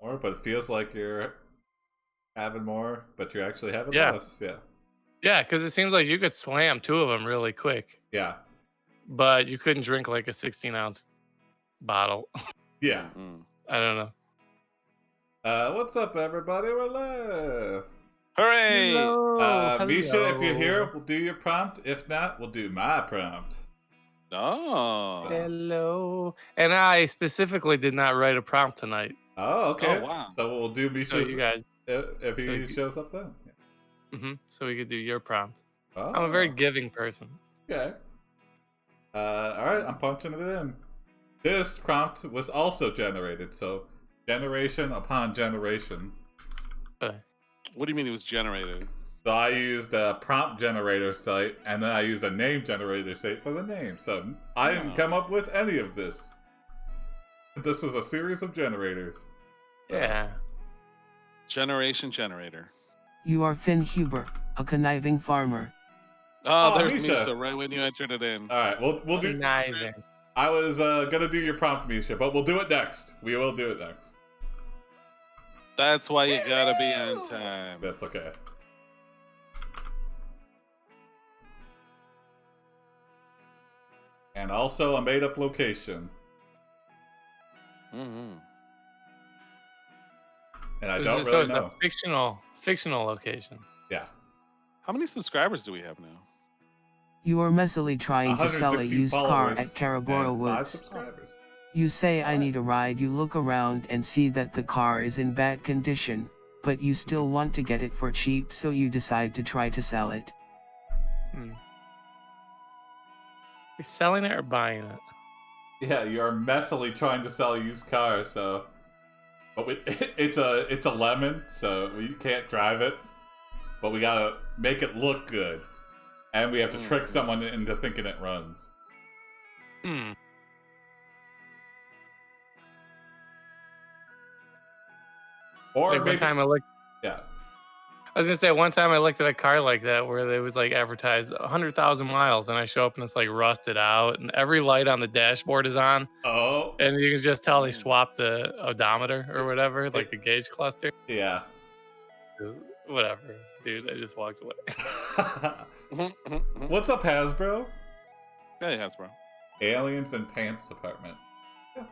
more, but it feels like you're having more, but you're actually having Yeah. less. Yeah. Yeah, because it seems like you could slam 2 of them really quick, Yeah. but you couldn't drink like a 16-ounce bottle. Yeah. I don't know. What's up, everybody? We're live. Hooray! Hello. Misha, if you're here, hello. we'll do your prompt. If not, we'll do my prompt. Oh. Hello. And I specifically did not write a prompt tonight. Oh, okay. Oh, wow. So we'll do So Misha's you guys, if he so shows up then. so we could do your prompt. Oh. I'm a very giving person. Okay. All right, I'm punching it in. This prompt was also generated, so generation upon generation. Okay. What do you mean it was generated? So I used a prompt generator site, and then I used a name generator site for the name. So I didn't come up with any of this. This was a series of generators. Yeah. Generation generator. You are Finn Huber, a conniving farmer. Oh, there's Misha. Misha right when you entered it in. All right, we'll do. Conniving. I was gonna do your prompt, Misha, but we'll do it next. We will do it next. That's why you gotta be on time. That's okay. And also a made-up location. Mm-hmm. And I don't So really it's know. a fictional location. Yeah. How many subscribers do we have now? You are messily trying to sell a 160 used car followers at Caraboro and 5 Woods. subscribers. You say I need a ride. You look around and see that the car is in bad condition, but you still want to get it for cheap, so you decide to try to sell it. Hmm. You're selling it or buying it? Yeah, you're messily trying to sell a used car, so... But it's a lemon, so we can't drive it. But we gotta make it look good. And we have to trick someone into thinking it runs. Hmm. Or Like maybe... one time I looked. Yeah. I was gonna say one time I looked at a car like that where it was like advertised 100,000 miles, and I show up and it's like rusted out, and every light on the dashboard is on, Oh. and you can just tell they swapped the odometer or whatever, like the gauge cluster. Yeah. Whatever, dude. I just walked away. What's up, Hasbro? Hey, Hasbro. Aliens and Pants Department. Yeah.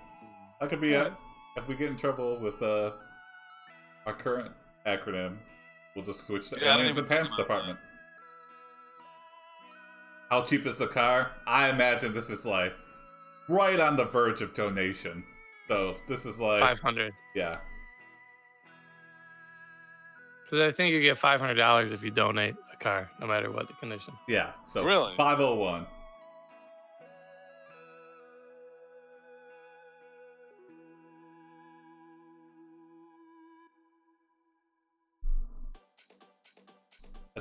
That could be it. If we get in trouble with our current acronym, we'll just switch to Aliens and Pants Department. How cheap is the car? I imagine this is like right on the verge of donation. So this is like 500. Yeah. Because I think you get $500 if you donate a car, no matter what the condition. Yeah. So Really? 501.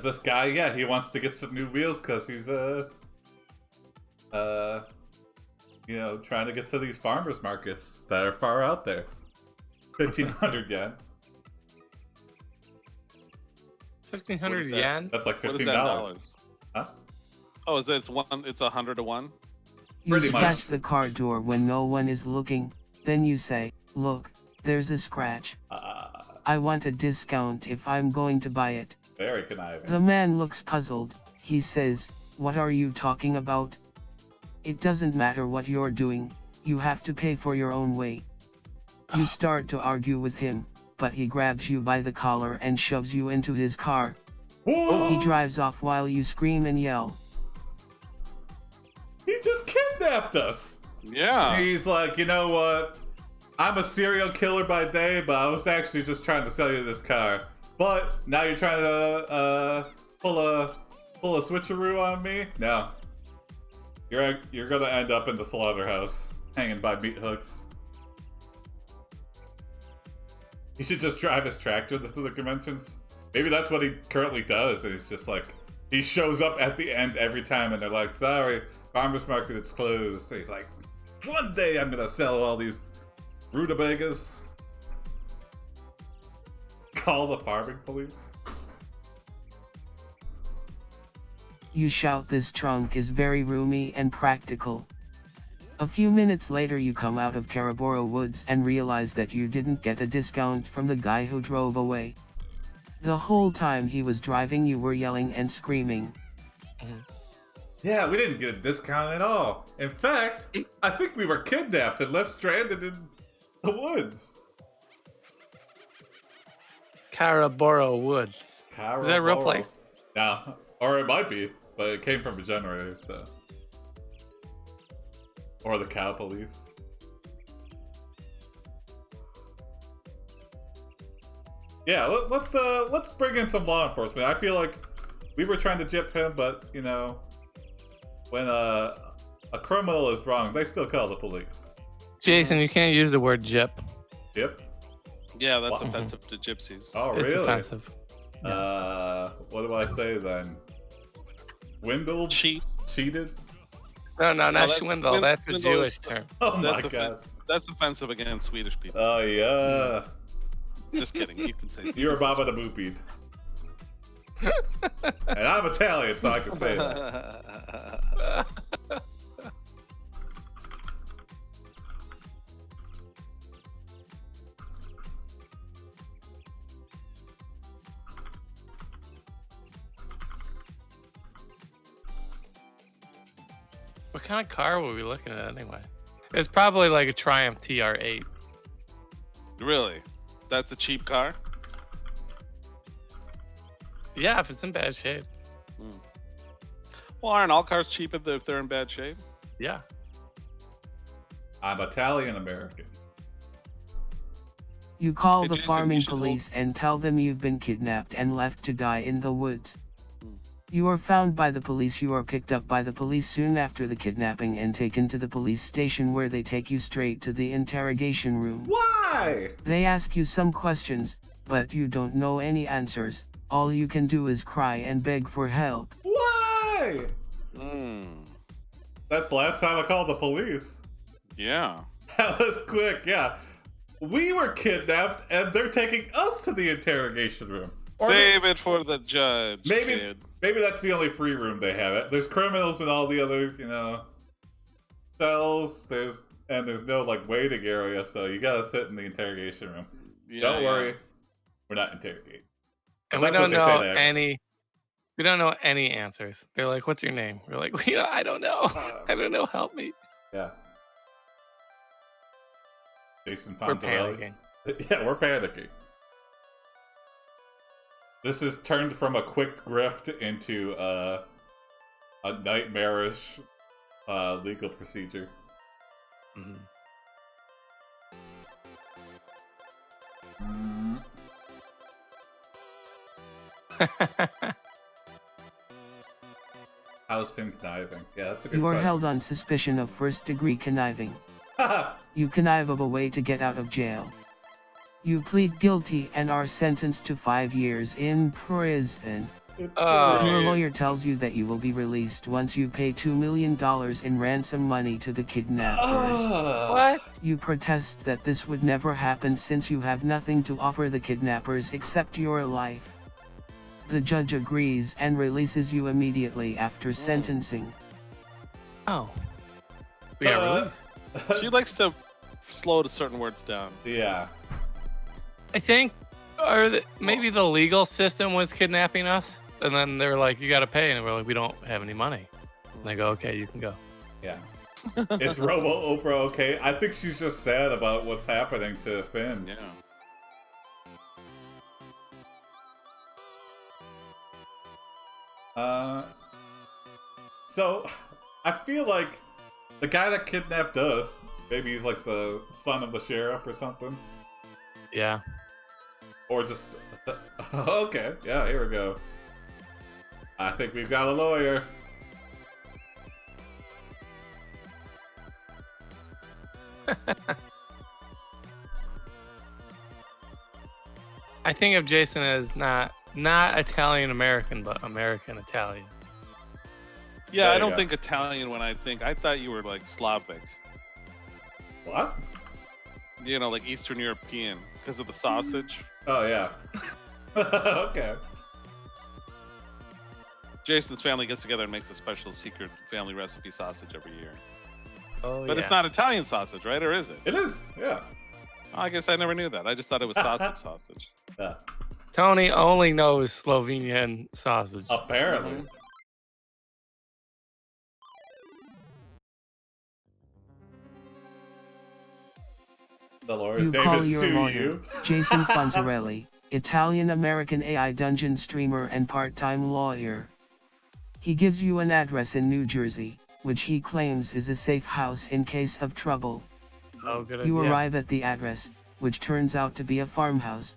This guy, yeah, he wants to get some new wheels because he's you know, trying to get to these farmers markets that are far out there. 1,500 yen. 1,500 yen? That's like What is $15. that in dollars? Huh? Oh, is it? It's 100 to 1? You Pretty scratch much. the car door when no one is looking, then you say, "Look, there's a scratch. I want a discount if I'm going to buy it." Very conniving. The man looks puzzled. He says, "What are you talking about? It doesn't matter what you're doing, you have to pay for your own way." You start to argue with him, but he grabs you by the collar and shoves you into his car. Whoa! He drives off while you scream and yell. He just kidnapped us! Yeah. He's like, you know what? I'm a serial killer by day, but I was actually just trying to sell you this car. But now you're trying to pull a switcheroo on me? No. You're gonna end up in the slaughterhouse, hanging by meat hooks. He should just drive his tractor to the conventions. Maybe that's what he currently does, and he's just like, he shows up at the end every time, and they're like, "Sorry, farmer's market is closed." So he's like, "One day I'm gonna sell all these rutabagas." Call the farming police. You shout, "This trunk is very roomy and practical." A few minutes later you come out of Caraboro Woods and realize that you didn't get a discount from the guy who drove away. The whole time he was driving you were yelling and screaming. Yeah, we didn't get a discount at all. In fact, I think we were kidnapped and left stranded in the woods. Caraboro Woods. Is that a real place? No, or it might be, but it came from a generator, so. Or the cow police. Yeah, let's bring in some law enforcement. I feel like we were trying to gyp him, but you know, when a criminal is wrong, they still call the police. Jason, you can't use the word gyp. Gyp? Yeah, that's Wow. offensive to gypsies. Oh, It's really? offensive. What do I say then? Swindled? Cheated? No, not that- swindle. That's a swindle Jewish is- term. Oh That's my god. That's offensive against Swedish people. Oh yeah. Just kidding. You can say You're Baba the Boopied. And I'm Italian, so I can say that. What kind of car were we looking at anyway? It's probably like a Triumph TR8. Really? That's a cheap car? Yeah, if it's in bad shape. Well, aren't all cars cheap if they're in bad shape? Yeah. I'm Italian American. You call Hey, the Jason, farming you should hold- police and tell them you've been kidnapped and left to die in the woods. You are found by the police. You are picked up by the police soon after the kidnapping and taken to the police station where they take you straight to the interrogation room. Why? They ask you some questions, but you don't know any answers. All you can do is cry and beg for help. Why? Hmm. That's the last time I called the police. Yeah. That was quick, yeah. We were kidnapped and they're taking us to the interrogation room. Or Save it for the judge, maybe kid. maybe that's the only free room they have. There's criminals in all the other, you know, cells. There's no like waiting area, so you gotta sit in the interrogation room. Yeah, Don't yeah. worry, we're not interrogating. And But we that's don't what they say know to any. We don't know any answers. They're like, "What's your name?" We're like, I don't know. I don't know. Help me." Yeah. Jason We're Fonzarelli. panicking. Yeah, we're panicking. This is turned from a quick grift into a nightmarish legal procedure. Mhm. How's Finn conniving? Yeah, that's a good You are question. held on suspicion of first-degree conniving. You connive of a way to get out of jail. You plead guilty and are sentenced to 5 years in prison. Oh. Your lawyer tells you that you will be released once you pay $2 million in ransom money to the kidnappers. What? You protest that this would never happen since you have nothing to offer the kidnappers except your life. The judge agrees and releases you immediately after sentencing. Oh. We got released. She likes to slow certain words down. Yeah. I think, maybe the legal system was kidnapping us, and then they're like, "You got to pay," and we're like, "We don't have any money." And they go, "Okay, you can go." Yeah. Is Robo Oprah okay? I think she's just sad about what's happening to Finn. Yeah. So I feel like the guy that kidnapped us, maybe he's like the son of the sheriff or something. Yeah. Or just okay, yeah, here we go. I think we've got a lawyer. I think of Jason as not Italian American, but American Italian. Yeah, There I you don't go. think Italian when I think. I thought you were like Slavic. What? You know, like Eastern European because of the sausage. Oh yeah. Okay. Jason's family gets together and makes a special secret family recipe sausage every year. Oh, But it's not Italian sausage, right? Or is it? It is, yeah. Oh, I guess I never knew that. I just thought it was sausage. Yeah. Tony only knows Slovenian sausage. Apparently. Mhm. The lawyer's You name call is your Sue lawyer, You. Jason Fonzarelli, Italian-American AI dungeon streamer and part-time lawyer. He gives you an address in New Jersey, which he claims is a safe house in case of trouble. Oh, good You idea. arrive at the address, which turns out to be a farmhouse.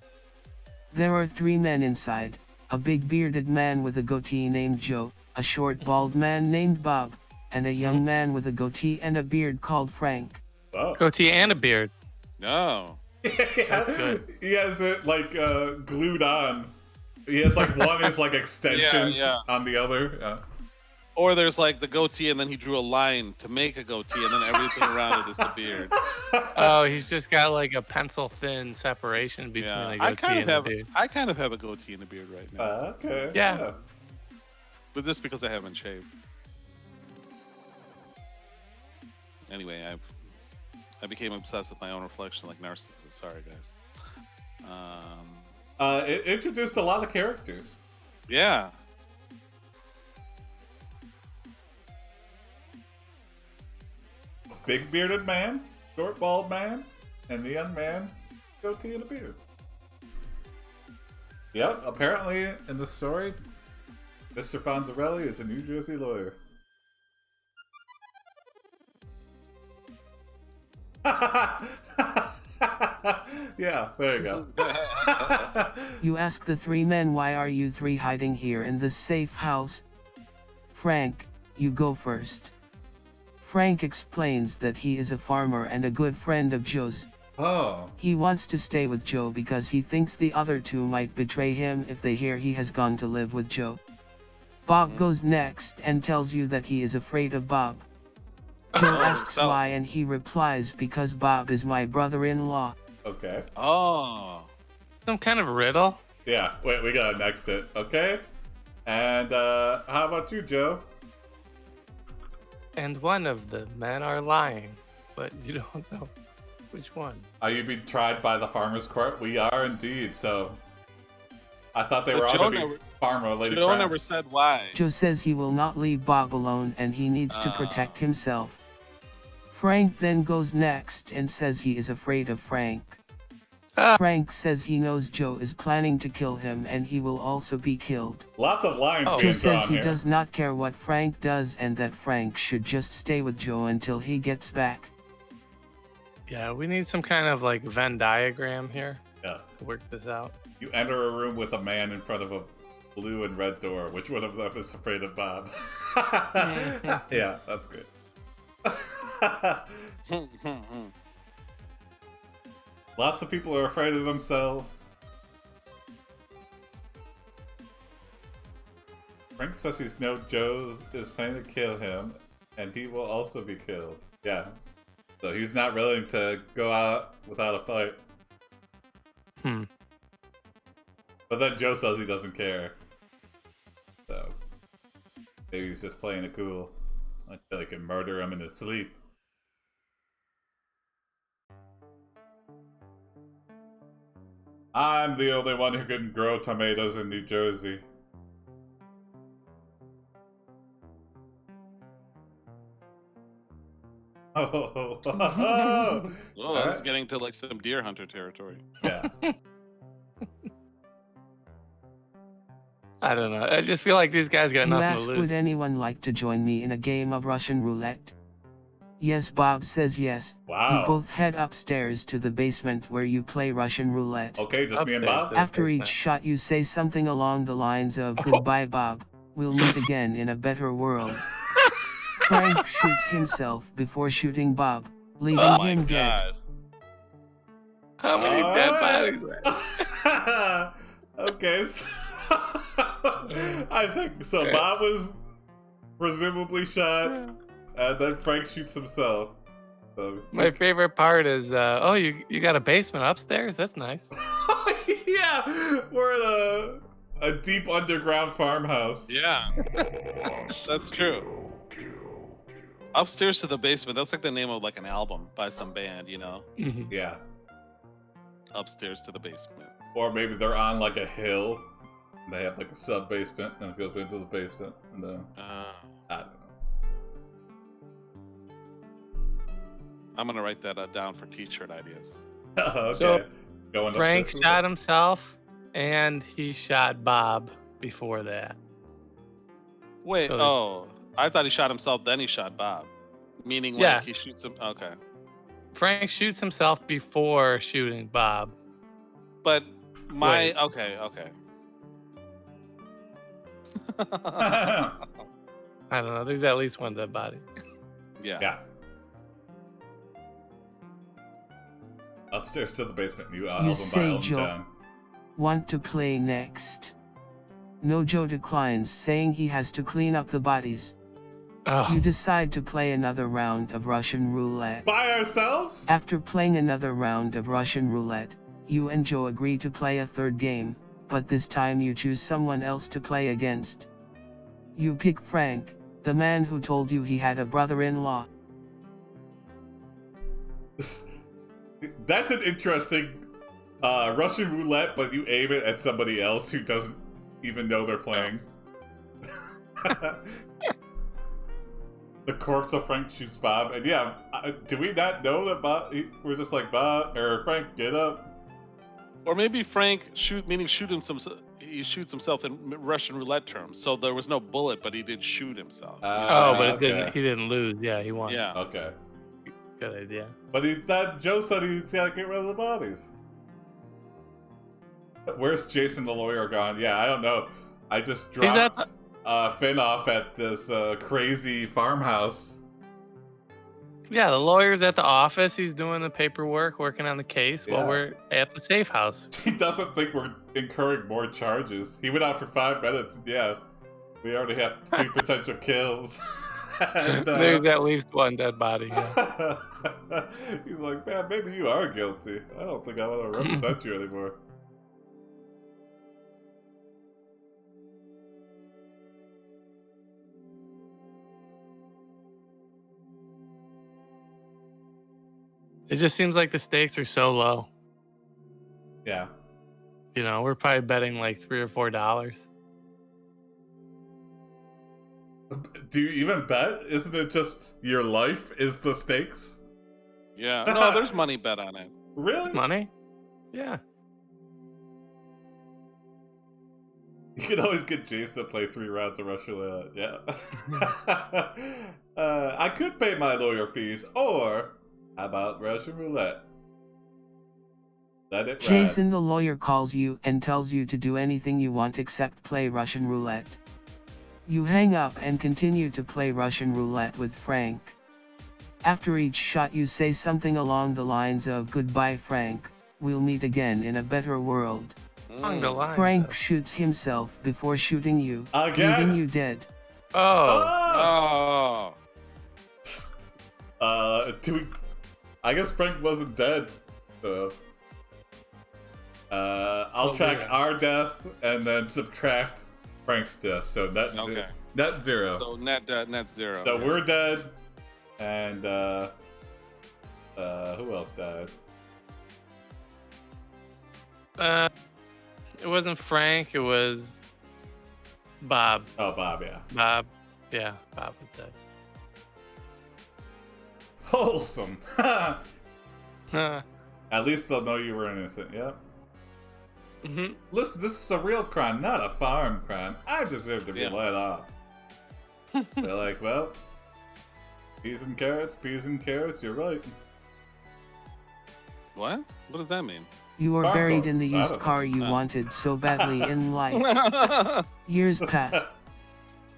There are 3 men inside, a big bearded man with a goatee named Joe, a short bald man named Bob, and a young man with a goatee and a beard called Frank. Oh. Goatee and a beard. No. That's good. He has it like glued on. He has like one is like extensions Yeah. on the other. Yeah. Or there's like the goatee, and then he drew a line to make a goatee, and then everything around it is the beard. Oh, he's just got like a pencil thin separation between Yeah, a I goatee kind of and a have. beard. I kind of have a goatee and a beard right now, Okay. Yeah. but this because I haven't shaved. Anyway, I became obsessed with my own reflection, like narcissist. Sorry, guys. It introduced a lot of characters. Yeah. Big bearded man, short bald man, and the young man, goatee and a beard. Yep, apparently in the story, Mr. Fonzarelli is a New Jersey lawyer. Yeah, there you go. You ask the 3 men, why are you 3 hiding here in this safe house? Frank, you go first. Frank explains that he is a farmer and a good friend of Joe's. Oh. He wants to stay with Joe because he thinks the other 2 might betray him if they hear he has gone to live with Joe. Bob goes next and tells you that he is afraid of Bob. Joe asks so- why, and he replies, because Bob is my brother-in-law. Okay. Oh. Some kind of riddle. Yeah, wait, we got an exit, okay? And how about you, Joe? And one of the men are lying, but you don't know which one. Are you being tried by the farmer's court? We are indeed, so... I thought they But were all Joe going to be never- farmer-related Joe crimes. never said why. Joe says he will not leave Bob alone and he needs to protect himself. Frank then goes next and says he is afraid of Frank. Frank says he knows Joe is planning to kill him and he will also be killed. Lots of lines Oh. Joe being says drawn he here. does not care what Frank does and that Frank should just stay with Joe until he gets back. Yeah, we need some kind of like Venn diagram here Yeah. to work this out. You enter a room with a man in front of a blue and red door. Which one of them is afraid of Bob? Yeah, that's good. Lots of people are afraid of themselves. Frank says he's no Joe's is planning to kill him, and he will also be killed. Yeah. So he's not willing to go out without a fight. But then Joe says he doesn't care. So maybe he's just playing it cool. Until he can murder him in his sleep. I'm the only one who can grow tomatoes in New Jersey. Oh, Oh, this is Alright. getting to like some deer hunter territory. Yeah. I don't know. I just feel like these guys got You nothing ask, to would lose. anyone like to join me in a game of Russian roulette? Yes, Bob says yes. Wow. You both head upstairs to the basement where you play Russian roulette. Okay, just me and Upstairs, Bob? then. After each shot you say something along the lines of, "Goodbye, Bob, we'll meet again in a better world." Frank shoots himself before shooting Bob, leaving Oh my him dead. god. How many dead bodies? Alright. Okay, so I think so. Okay. Bob was presumably shot, and then Frank shoots himself. So, My favorite part is, oh, you got a basement upstairs? That's nice. yeah, we're in a deep underground farmhouse. Yeah. That's true. Upstairs to the basement. That's like the name of like an album by some band, you know. Mhm. Yeah. Upstairs to the basement. Or maybe they're on like a hill. And they have like a sub basement, and it goes into the basement, and then I don't I'm gonna write that down for T-shirt ideas. know. Okay. So, Going Frank upstairs shot himself, and he shot Bob before that. Wait, So- I thought he shot himself, then he shot Bob. Meaning like Yeah. he shoots him. Okay. Frank shoots himself before shooting Bob. But my Wait. okay. I don't know. There's at least one dead body. Yeah. Yeah. Upstairs to the basement. New You album by say, Elton Joe. John. Want to play next? No, Joe declines, saying he has to clean up the bodies. You Oh, decide to play another round of Russian roulette. By ourselves? After playing another round of Russian roulette, you and Joe agree to play a third game, but this time you choose someone else to play against. You pick Frank, the man who told you he had a brother-in-law. That's an interesting Russian roulette, but you aim it at somebody else who doesn't even know they're playing. The corpse of Frank shoots Bob, and yeah, do we not know that Bob? We're just like Bob or Frank, get up. Or maybe Frank shoot himself. He shoots himself in Russian roulette terms. So there was no bullet, but he did shoot himself. but okay. he didn't lose. Yeah, he won. Yeah. Okay, Good idea. but Joe said he's got to get rid of the bodies. Where's Jason the lawyer gone? Yeah, I don't know. I just He's at dropped Finn off at this crazy farmhouse. Yeah, the lawyer's at the office. He's doing the paperwork, working on the case while Yeah. we're at the safe house. He doesn't think we're incurring more charges. He went out for 5 minutes, and yeah, we already have 2 potential kills. And, There's at least one dead body. Yeah. He's like, man, maybe you are guilty. I don't think I want to represent you anymore. It just seems like the stakes are so low. Yeah. You know, we're probably betting like $3 or $4. Do you even bet? Isn't it just your life is the stakes? Yeah. No, there's money bet on it. Really? Money? Yeah. You can always get Jace to play 3 rounds of Russian roulette. Yeah. I could pay my lawyer fees, or how about Russian roulette? Let it ride. Jason the lawyer calls you and tells you to do anything you want except play Russian roulette. You hang up and continue to play Russian roulette with Frank. After each shot you say something along the lines of "Goodbye Frank, we'll meet again in a better world." Along the lines Frank of- shoots himself before shooting you, Again? leaving you dead. Oh. Oh. Do we? I guess Frank wasn't dead, so. I'll track yeah. our death and then subtract Frank's death, so net Okay. net 0. So net 0. So we're dead, and who else died? It wasn't Frank. It was Bob. Oh, Bob, yeah. Bob. Yeah, Bob was dead. Wholesome. At Huh. least they'll know you were innocent. Yep. Mhm. Listen, this is a real crime, not a farm crime. I deserve to be Yeah. let off. They're like, well, peas and carrots, you're right. What? What does that mean? You are Car buried code. in the I used don't know. car you Oh. wanted so badly in life. Years pass.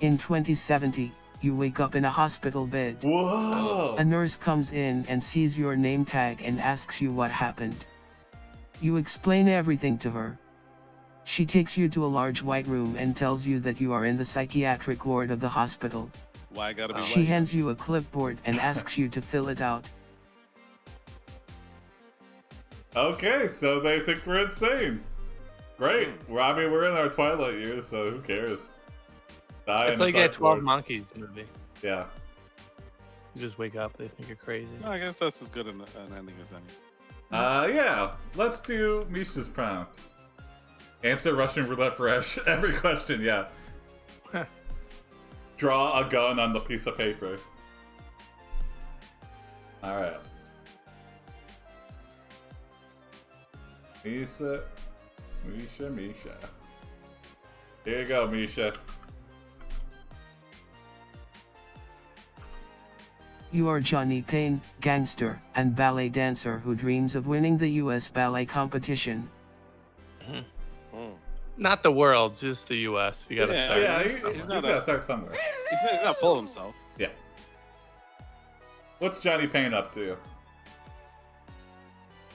In 2070, you wake up in a hospital bed. Whoa! A nurse comes in and sees your name tag and asks you what happened. You explain everything to her. She takes you to a large white room and tells you that you are in the psychiatric ward of the hospital. Why I gotta be She white? hands you a clipboard and asks you to fill it out. Okay, so they think we're insane. Great. Well, I mean, we're in our twilight years, so who cares? Die It's in the like that psych 12 ward. Monkeys movie. Yeah. You just wake up, they think you're crazy. No, I guess that's as good an ending as any. Yeah. Let's do Misha's prompt. Answer Russian roulette for every question. Yeah. Draw a gun on the piece of paper. All right. Misha. Here you go, Misha. You are Jonny Pain, gangster and ballet dancer who dreams of winning the US ballet competition. Not the world, just the U.S. You gotta start. Yeah, somewhere. he's gotta start somewhere. He's not full of himself. Yeah. What's Jonny Pain up to? Oh,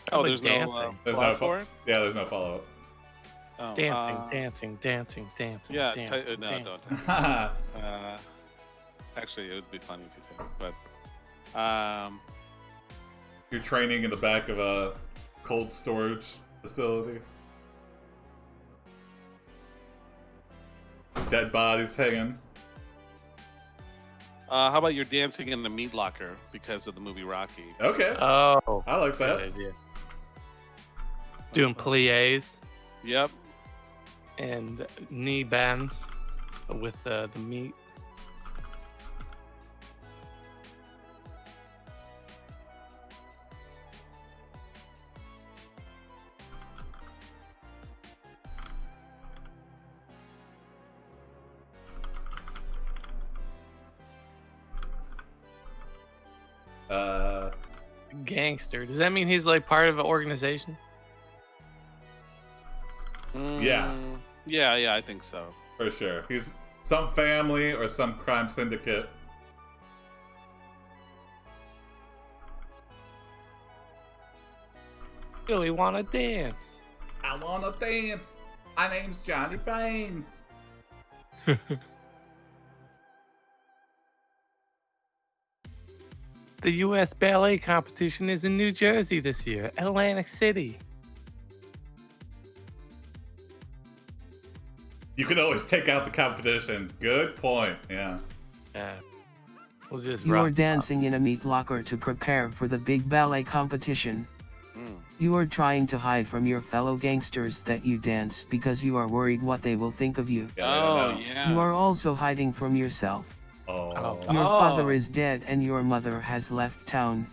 Probably there's dancing. There's plot no for it? Yeah, there's no follow-up. Oh, Dancing. Yeah, dancing. no, don't. Actually, it would be funny if you did, but You're training in the back of a cold storage facility. Dead bodies hanging. how about you're dancing in the meat locker because of the movie Rocky? Okay, Oh, I like that. good idea. Doing plies Yep. and knee bends with the meat. Gangster. Does that mean he's like part of an organization? Yeah. Yeah, I think so. For sure. He's some family or some crime syndicate. Really want to dance? I wanna dance. My name's Jonny Pain. The U.S. ballet competition is in New Jersey this year, Atlantic City. You can always take out the competition. Good point. Yeah. Yeah. We'll just You rock are it dancing in a meat locker to prepare for the big ballet competition. You are trying to hide from your fellow gangsters that you dance because you are worried what they will think of you. Yeah, they don't know. Yeah. You are also hiding from yourself. Oh. Your Oh. father is dead and your mother has left town.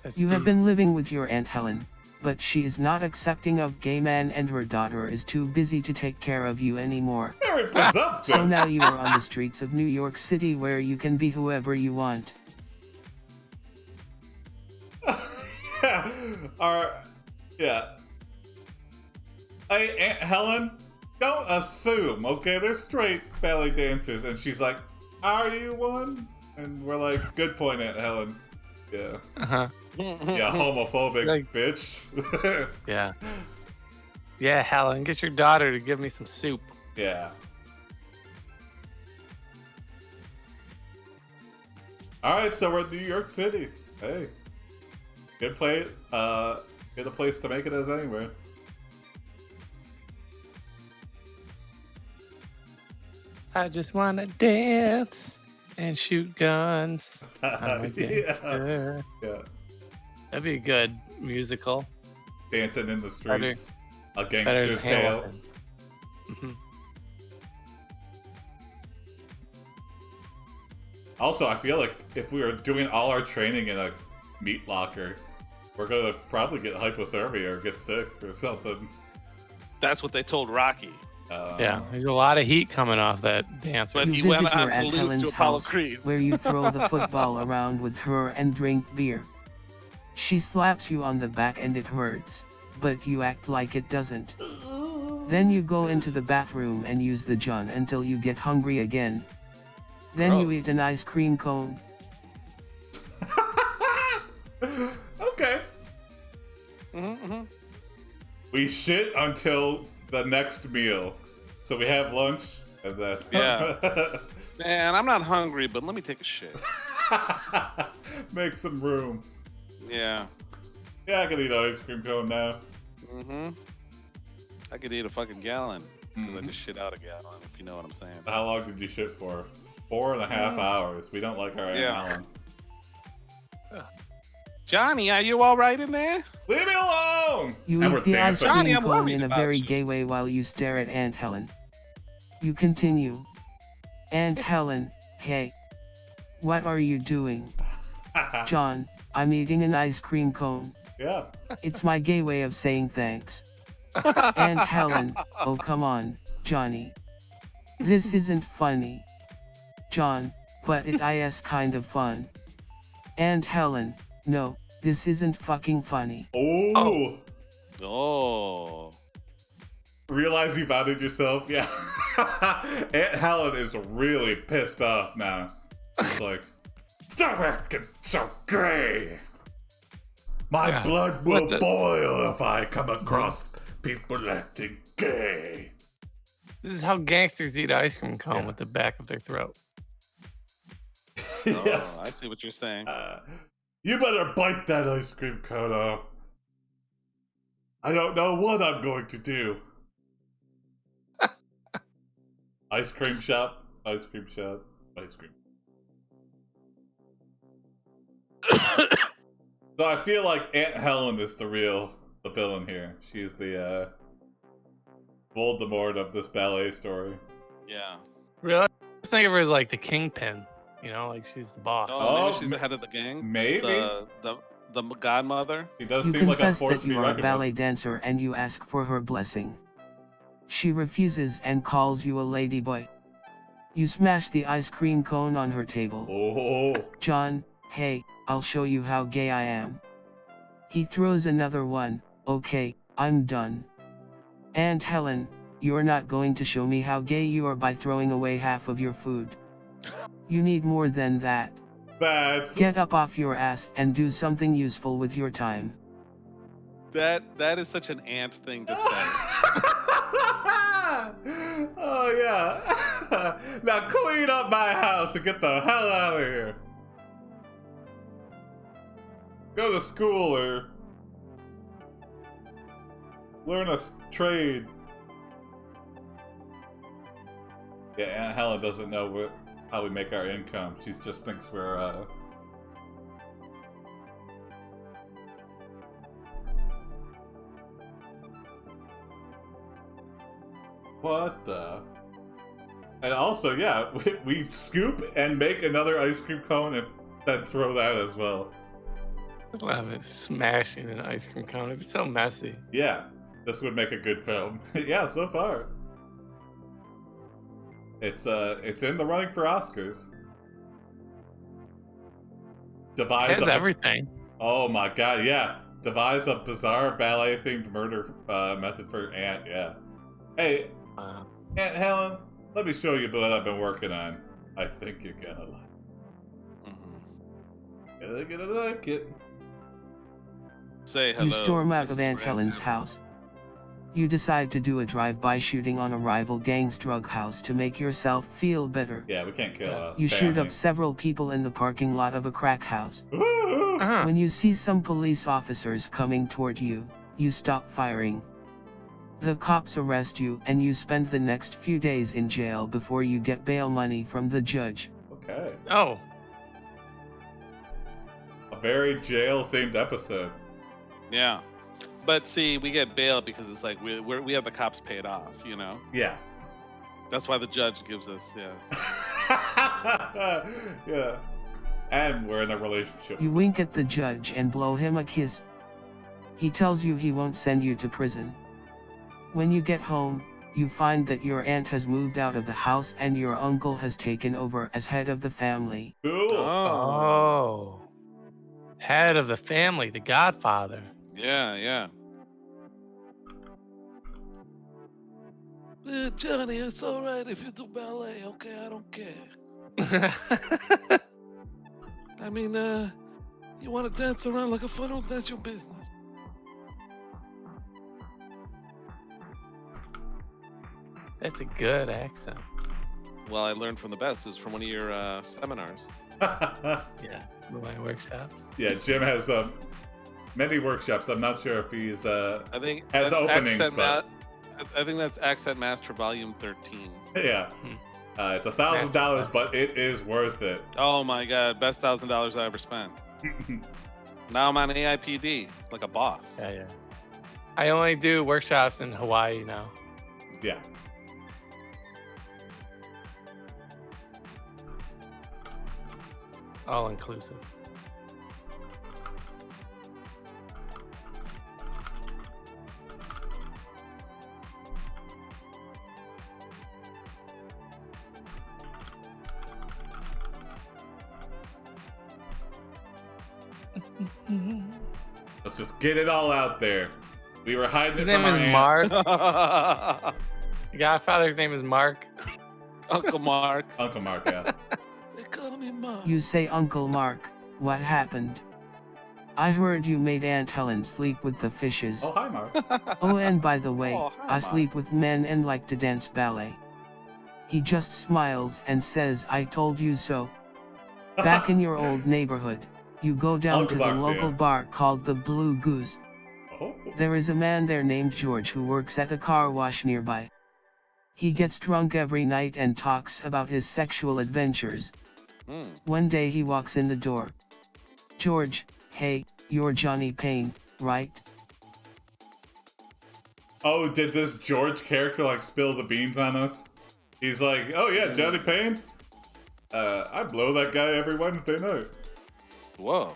That's You have deep. been living with your Aunt Helen, but she is not accepting of gay man and her daughter is too busy to take care of you anymore. Very presumptive. So now you are on the streets of New York City where you can be whoever you want. Yeah. Hey, Aunt Helen, don't assume, okay? They're straight ballet dancers. And she's like, are you one? And we're like, good point, Aunt Helen. Yeah. Uh-huh. Yeah, homophobic Like- bitch. Yeah. Yeah, Helen, get your daughter to give me some soup. Yeah. Alright, so we're in New York City. Hey. Good place. Good a place to make it as anywhere. I just wanna dance and shoot guns. I'm a Yeah. gangster. Yeah. That'd be a good musical. Dancing in the streets. A Better gangster's than tale. Hamilton. Mhm. Also, I feel like if we were doing all our training in a meat locker, we're gonna probably get hypothermia or get sick or something. That's what they told Rocky. Yeah, there's a lot of heat coming off that dance. But You he visit went on your to Aunt lose Helen's to Apollo house, Creed. where you throw the football around with her and drink beer. She slaps you on the back and it hurts, but you act like it doesn't. Then you go into the bathroom and use the john until you get hungry again. Then you Gross. eat an ice cream cone. Okay. We shit until the next meal. So we have lunch and then Yeah. Man, I'm not hungry, but let me take a shit. make some room. Yeah. Yeah, I can eat an ice cream cone now. I could eat a fucking gallon because I Mhm. just shit out a gallon, if you know what I'm saying. How long did you shit for? 4.5 hours. We don't like our Aunt Yeah. Helen. Johnny, are you all right in there? Leave me alone! You And eat we're the ice dancing. Johnny, cream I'm cone worried in a about very you. gay way while you stare at Aunt Helen. You continue. Aunt Helen, hey. What are you doing? John, I'm eating an ice cream cone. Yeah. It's my gay way of saying thanks. Aunt Helen, oh come on, Johnny. This isn't funny. John, but it is kind of fun. Aunt Helen, no, this isn't fucking funny. Oh. Oh. Realize you've outed yourself? Yeah. Aunt Helen is really pissed off now. She's like, stop acting so gay! My blood will boil if I come across people acting gay. This is how gangsters eat ice cream cone with the back of their throat. Yes. Oh, I see what you're saying. You better bite that ice cream cone off. I don't know what I'm going to do. Ice cream shop, ice cream shop, ice cream. So I feel like Aunt Helen is the villain here. She's the Voldemort of this ballet story. Yeah. Really? I just think of her as like the kingpin. You know, like she's the boss. Oh, maybe she's the head of the gang. Maybe. The godmother. She does You seem like a confess force that to be you are a reckoned ballet with. dancer and you ask for her blessing. She refuses and calls you a ladyboy. You smash the ice cream cone on her table. Oh. John, hey, I'll show you how gay I am. He throws another one. Okay, I'm done. Aunt Helen, you're not going to show me how gay you are by throwing away half of your food. You need more than that. Get up off your ass and do something useful with your time. That is such an ant thing to say. Oh yeah. Now clean up my house and get the hell out of here. Go to school or learn a trade. Yeah, Aunt Helen doesn't know how we make our income. She just thinks we're what the? And also, yeah, we scoop and make another ice cream cone and then throw that as well. I love it. Smashing an ice cream cone. It'd be so messy. Yeah, this would make a good film. Yeah, so far. It's in the running for Oscars. It has everything. Oh my god, yeah. Devise a bizarre ballet-themed murder method for Aunt, yeah. Hey, Aunt Helen, let me show you what I've been working on. I think you're gonna like it. You're gonna like it. Say hello. You storm out of Mrs. Aunt Helen's Brandon. house. You decide to do a drive-by shooting on a rival gang's drug house to make yourself feel better. Yeah, we can't kill us. You shoot up several people in the parking lot of a crack house. Uh-huh. When you see some police officers coming toward you, you stop firing. The cops arrest you and you spend the next few days in jail before you get bail money from the judge. Okay. Oh. A very jail-themed episode. Yeah. But see, we get bail because it's like we have the cops paid off, you know? Yeah. That's why the judge gives us, yeah. Yeah. And we're in a relationship. You wink at the judge and blow him a kiss. He tells you he won't send you to prison. When you get home, you find that your aunt has moved out of the house and your uncle has taken over as head of the family. Cool. Oh. Head of the family, the godfather. Yeah, yeah. Johnny, it's all right if you do ballet, okay? I don't care. I mean, you want to dance around like a funnel? That's your business. That's a good accent. Well, I learned from the best. It was from one of your seminars. Yeah, my workshops. Yeah, Jim has many workshops. I'm not sure if he's I think has that's openings, but I think that's Accent Master Volume 13. yeah, it's $1,000, but it is worth it. Oh my God, best $1,000 I ever spent. Now I'm on AiPD, like a boss. Yeah. I only do workshops in Hawaii now. Yeah. All inclusive. Let's just get it all out there. We were hiding His it name from is our aunt. Mark. The Godfather's name is Mark. Uncle Mark. Uncle Mark, yeah. They call me Mark. You say Uncle Mark, what happened? I heard you made Aunt Helen sleep with the fishes. Oh, hi, Mark. Oh, and by the way, Oh, hi, I Mark. sleep with men and like to dance ballet. He just smiles and says, I told you so. Back in your old neighborhood, you go down Uncle to the Mark, local yeah. bar called the Blue Goose. Oh. There is a man there named George who works at a car wash nearby. He gets drunk every night and talks about his sexual adventures. One day he walks in the door. George, hey, you're Jonny Pain, right? Oh, did this George character like spill the beans on us? He's like, oh yeah, Jonny Pain? I blow that guy every Wednesday night. Whoa.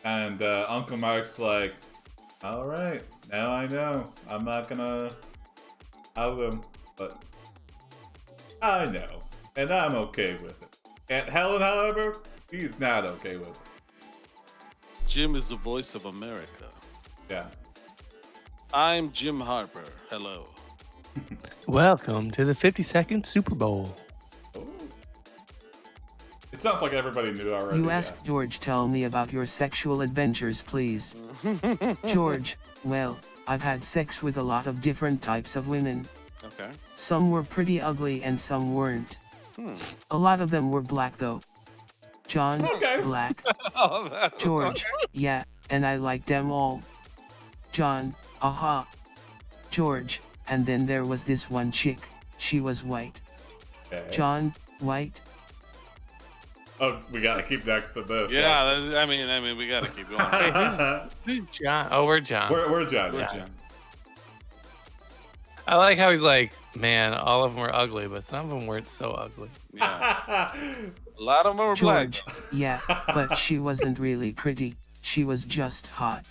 And Uncle Mark's like, alright, now I know. I'm not gonna out him, but I know. And I'm okay with it. Aunt Helen, however, she's not okay with it. Jim is the voice of America. Yeah. I'm Jim Harper. Hello. Welcome to the 52nd Super Bowl. Oh. It sounds like everybody knew already. You yeah. asked George, tell me about your sexual adventures, please. George, well, I've had sex with a lot of different types of women. Okay. Some were pretty ugly and some weren't. A lot of them were black though. John, Okay. black. Oh, that- George, yeah, and I liked them all. John, aha. George, and then there was this one chick, she was white. Okay. John, white. Oh, we gotta keep next to this. Yeah, I mean, we gotta keep going. Who's John? Oh, we're John. We're John. We're John. I like how he's like, man, all of them were ugly, but some of them weren't so ugly. Yeah. A lot of them were black. George, yeah, but she wasn't really pretty, she was just hot.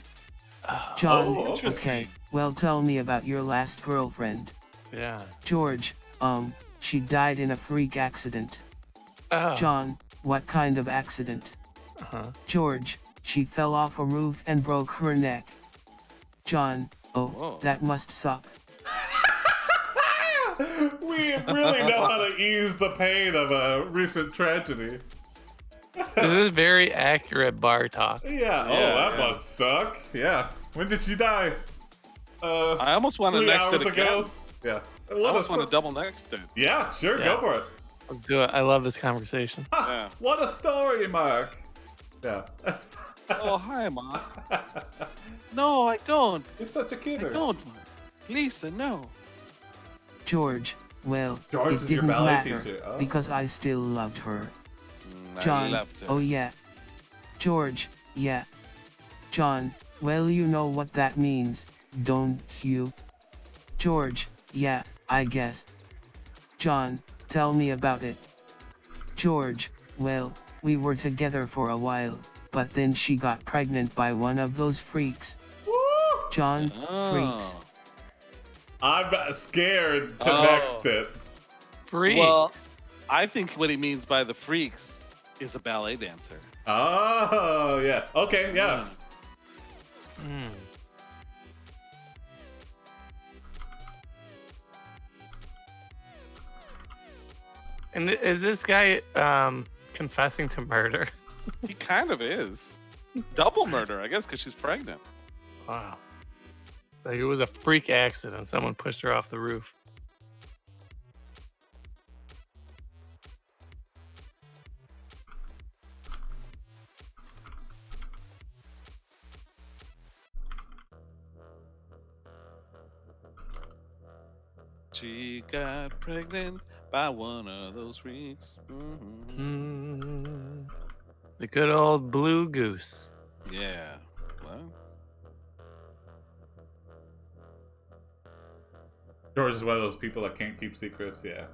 John, Oh, interesting. okay, well tell me about your last girlfriend. Yeah. George, she died in a freak accident. Oh. John, what kind of accident? Uh-huh. George, she fell off a roof and broke her neck. John, oh, Whoa. that must suck. We really know how to ease the pain of a recent tragedy. This is very accurate bar talk. Yeah. Oh, Yeah, that yeah. must suck. Yeah. When did she die? I almost want to 3 next hours it ago. again. Yeah. I almost want to double next it. Yeah. Sure. Yeah. Go for it. Let's do it. I love this conversation. Ha, Yeah. What a story, Mark. Yeah. Oh, hi, Mark. No, I don't. You're such a I kidder. don't. Lisa, no. George, well, George it is your didn't ballet matter, teacher. Oh. because I still loved her. I John, loved her. oh yeah. George, yeah. John, well you know what that means, don't you? George, yeah, I guess. John, tell me about it. George, well, we were together for a while, but then she got pregnant by one of those freaks. Woo! John, Oh. I'm scared to Oh. next it. Freak. Well, I think what he means by the freaks is a ballet dancer. Oh, yeah. Okay, yeah. Hmm. And is this guy confessing to murder? He kind of is. Double murder, I guess, because she's pregnant. Wow. Like it was a freak accident. Someone pushed her off the roof. She got pregnant by one of those freaks. Mhm. Mm. The good old blue goose. Yeah. Well, George is one of those people that can't keep secrets. Yeah.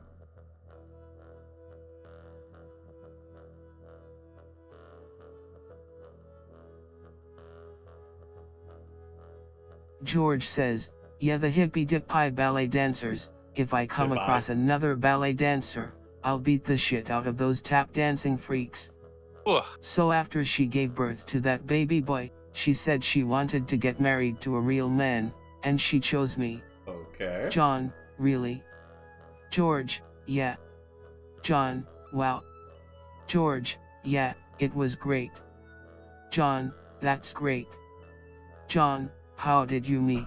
George says, yeah, the hippie dip pie ballet dancers. If I come Dip-pie. across another ballet dancer, I'll beat the shit out of those tap dancing freaks. Ugh. So after she gave birth to that baby boy, she said she wanted to get married to a real man, and she chose me. Okay. John, really? George, yeah. John, wow. George, yeah, it was great. John, that's great. John, how did you meet?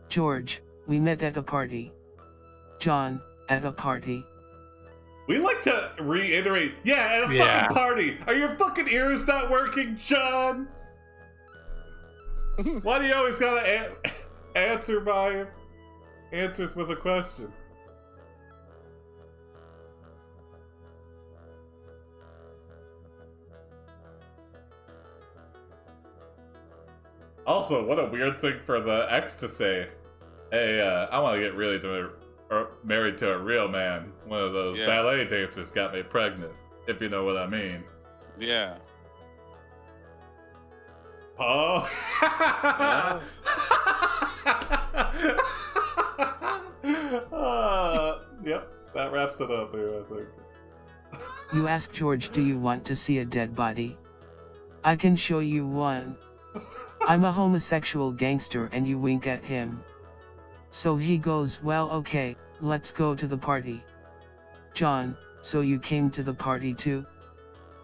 George, we met at a party. John, at a party. We like to reiterate. Yeah, at a Yeah. fucking party. Are your fucking ears not working, John? Why do you always gotta answer my answers with a question? Also, what a weird thing for the ex to say. Hey, I want to get married to a real man. One of those Yeah. ballet dancers got me pregnant, if you know what I mean. yeah. Oh. Yep, that wraps it up here, I think. You ask George, do you want to see a dead body? I can show you one. I'm a homosexual gangster, and you wink at him. So he goes, well, okay, let's go to the party. John, so you came to the party too?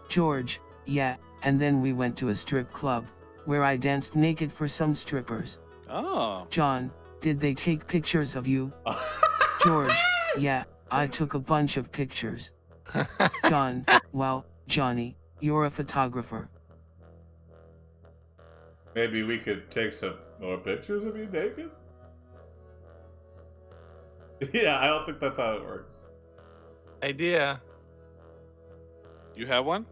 George, yeah, and then we went to a strip club, where I danced naked for some strippers. Oh. John, did they take pictures of you? George, yeah, I took a bunch of pictures. John, wow, Johnny, you're a photographer. Maybe we could take some more pictures of you naked? Yeah, I don't think that's how it works. Idea. You have one?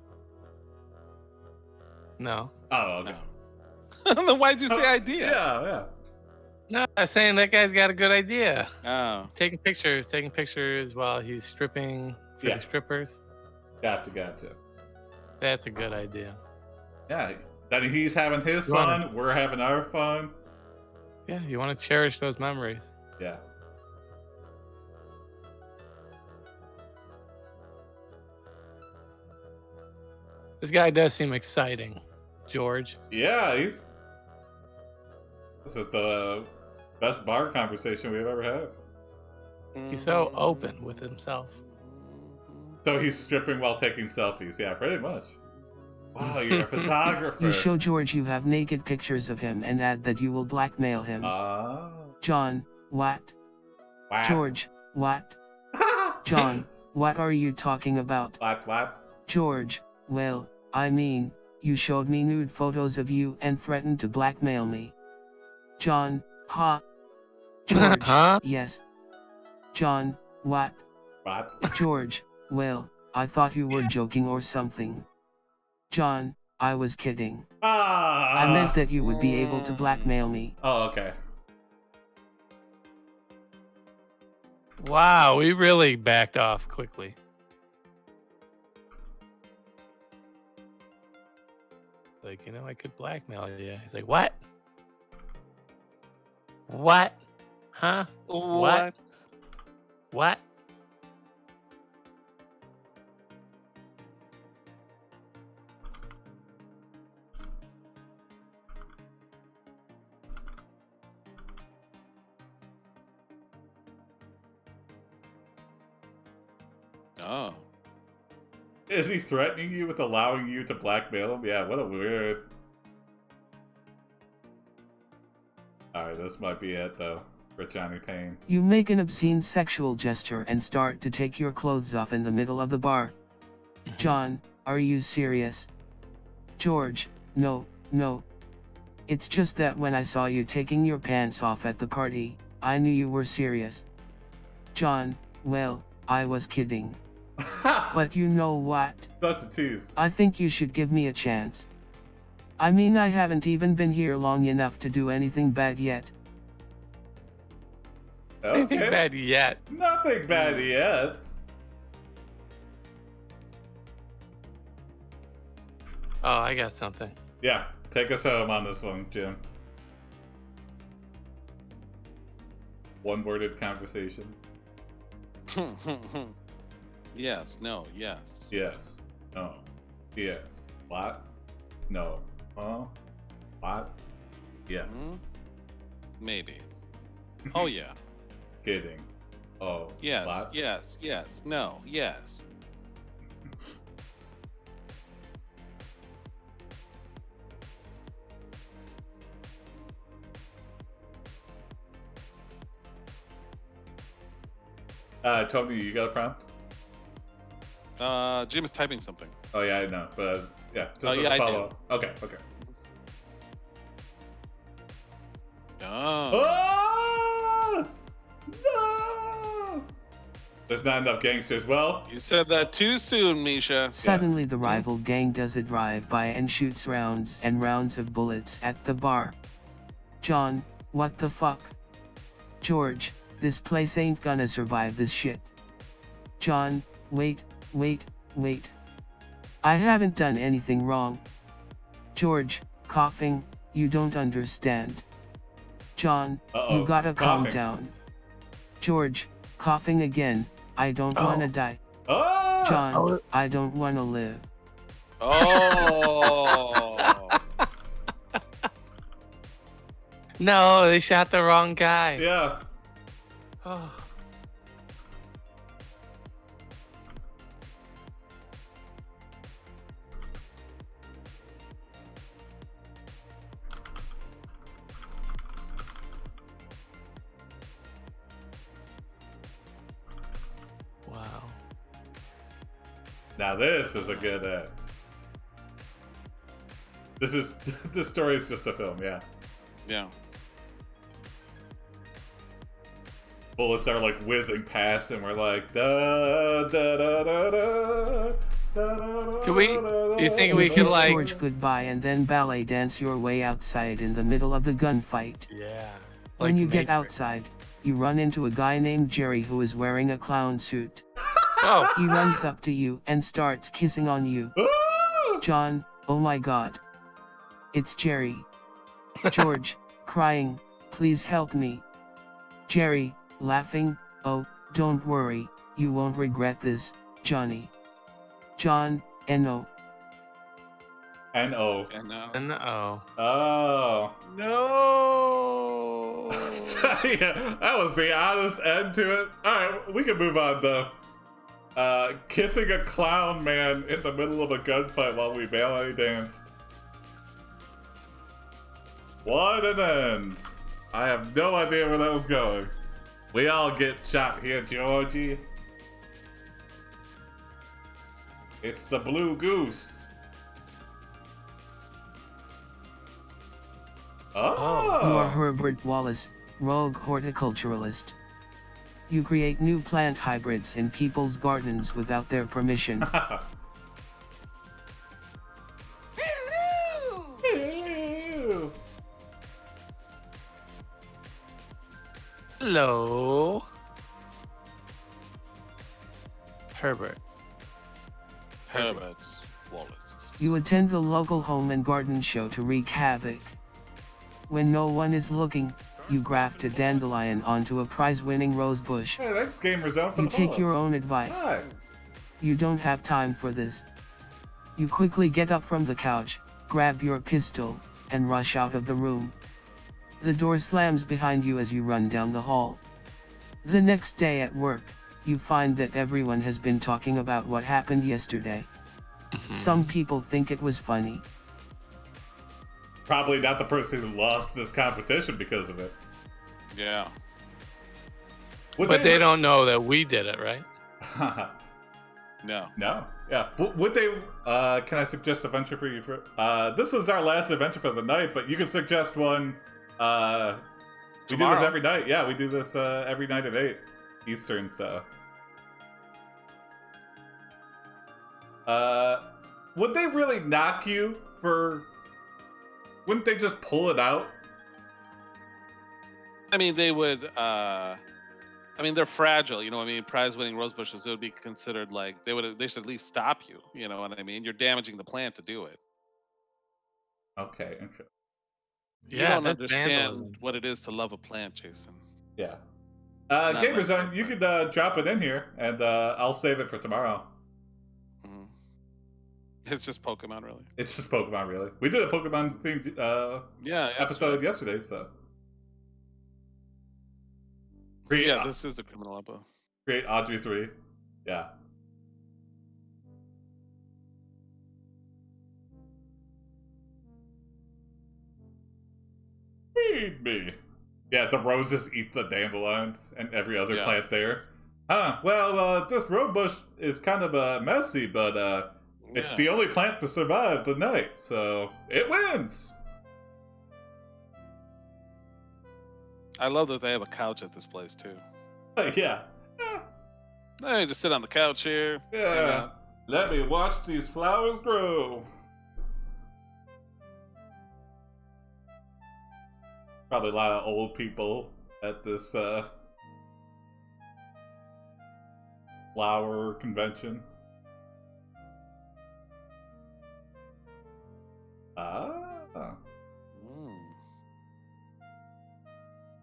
No. Oh, okay. No. Then why'd you say idea? Yeah. No, I'm saying that guy's got a good idea. Oh. Taking pictures while he's stripping for Yeah. the strippers. Gotcha. That's a good idea. Yeah, then he's having his You wanna- fun, we're having our fun. Yeah, you want to cherish those memories. Yeah. This guy does seem exciting, George. Yeah, this is the best bar conversation we've ever had. He's so open with himself. So he's stripping while taking selfies. Yeah, pretty much. Wow, you're a photographer. You show George you have naked pictures of him and add that you will blackmail him. Ah. John, what? Wow. George, what? John, what are you talking about? What? George, well, I mean, you showed me nude photos of you and threatened to blackmail me. John, ha. George, Huh? yes. John, what? What? George, well, I thought you were joking or something. John, I was kidding. Ah. I meant that you would be able to blackmail me. Oh, okay. Wow, we really backed off quickly. Like, I could blackmail you. He's like, what? What? Huh? What? What? Oh. Is he threatening you with allowing you to blackmail him? Yeah, what a weird... Alright, this might be it, though, for Jonny Pain. You make an obscene sexual gesture and start to take your clothes off in the middle of the bar. John, are you serious? George, no. It's just that when I saw you taking your pants off at the party, I knew you were serious. John, well, I was kidding. But you know what? Such a tease. I think you should give me a chance. I mean, I haven't even been here long enough to do anything bad yet. Anything Okay. bad yet? Nothing bad yet. Oh, I got something. Yeah, take us home on this one, Jim. One-worded conversation. Yes, no, yes. Yes. No. Yes. What? No. Huh? What? Yes. Maybe. Oh, yeah. Kidding. Oh. Yes, What? yes, yes, no, yes. Tony, you got a prompt? Jim is typing something. Oh yeah, I know, but yeah, just as yeah, a I do. follow up. Okay, okay. Oh. Oh! No! There's not enough gangsters. Well, You said that too soon, Misha. Suddenly the rival gang does a drive-by and shoots rounds and rounds of bullets at the bar. John, what the fuck? George, this place ain't gonna survive this shit. John, wait. I haven't done anything wrong. George, coughing, you don't understand. John, Uh-oh, you gotta calm coughing. down. George, coughing again, I don't wanna die. oh! John, I don't wanna live. Oh. No, they shot the wrong guy. Yeah. Oh. Wow. Now this is a good. This story is just a film. Yeah. Yeah. Bullets are like whizzing past, and we're like da da da da da. Can we? Do you think we You could kiss like? George goodbye and then ballet dance your way outside in the middle of the gunfight. Yeah. When like you get Matrix. outside, you run into a guy named Jerry who is wearing a clown suit. Oh. He runs up to you and starts kissing on you. Ah! John, oh my god. It's Jerry. George, crying, please help me. Jerry, laughing, oh, don't worry, you won't regret this, Johnny. John, no. N-O. And No. Oh. no. Yeah, that was the honest end to it. Alright, we can move on though. Kissing a clown man in the middle of a gunfight while we ballet danced. What an end. I have no idea where that was going. We all get shot here, Georgie. It's the blue goose. Oh. You are Herbert Wallace, rogue horticulturalist. You create new plant hybrids in people's gardens without their permission. Hello. Hello. Herbert. Herbert Wallace. You attend the local home and garden show to wreak havoc. When no one is looking, you graft a dandelion onto a prize-winning rose bush. Hey, thanks, Gamer Zone, for You the take follow. your own advice. Hi. You don't have time for this. You quickly get up from the couch, grab your pistol, and rush out of the room. The door slams behind you as you run down the hall. The next day at work, you find that everyone has been talking about what happened yesterday. Some people think it was funny. Probably not the person who lost this competition because of it. Yeah. Would But they don't know that we did it, right? No. No. Yeah. Would they? Can I suggest a venture for you? This is our last adventure for the night, but you can suggest one. We do this Tomorrow. every night. Yeah, we do this every night at 8 Eastern. So Would they really knock you for? Wouldn't they just pull it out? I mean, they would. I mean, they're fragile. You know what I mean? Prize-winning rose bushes. It would be considered like they should at least stop you. You know what I mean? You're damaging the plant to do it. Okay, interesting. You Yeah, don't that's understand vandalism. what it is to love a plant, Jason. Yeah. Not Gamer like Zone, that, you but- could drop it in here, and I'll save it for tomorrow. Mhm. It's just Pokemon, really. It's just Pokemon, really. We did a Pokemon themed Yeah. episode yesterday, so. Create, Yeah, this is a criminal episode. create Audrey 3. Yeah. Feed me. Yeah, the roses eat the dandelions and every other Yeah. plant there. Huh, well, this rose bush is kind of messy, but it's Yeah. the only plant to survive the night, so it wins! I love that they have a couch at this place too. Yeah. Hey, just sit on the couch here. hang Yeah. out. Let me watch these flowers grow. Probably a lot of old people at this flower convention. Ah. Mm.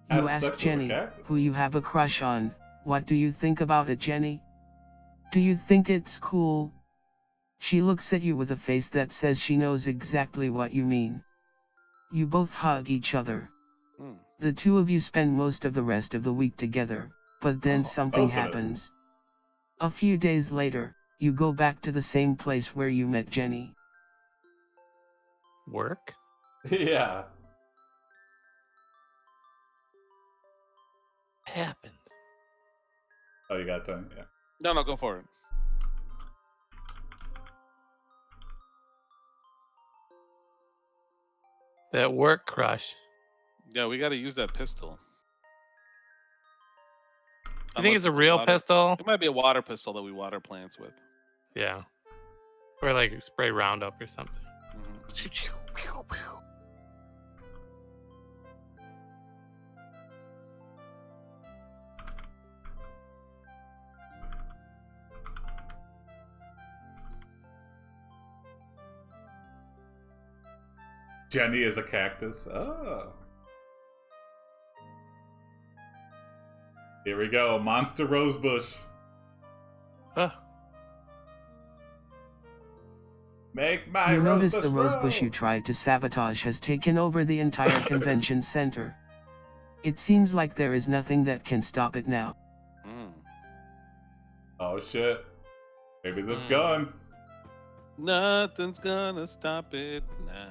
Have You ask sex with a Jenny, cactus. who you have a crush on, what do you think about it, Jenny? Do you think it's cool? She looks at you with a face that says she knows exactly what you mean. You both hug each other. Mm. The two of you spend most of the rest of the week together, but then Oh, something most of it. happens. A few days later, you go back to the same place where you met Jenny. Work? Yeah. Happened. Oh, you got time? Yeah. No, go for it. That work crush. Yeah, we got to use that pistol. You think it's a Unless real water- pistol? It might be a water pistol that we water plants with. Yeah. Or like spray Roundup or something. Mhm. Jenny is a cactus. Oh. Here we go. Monster rosebush. Huh. Make my You notice rosebush the rosebush grow. you tried to sabotage has taken over the entire convention center. It seems like there is nothing that can stop it now. Mm. Oh shit. Maybe this Hmm. gun. Nothing's gonna stop it now.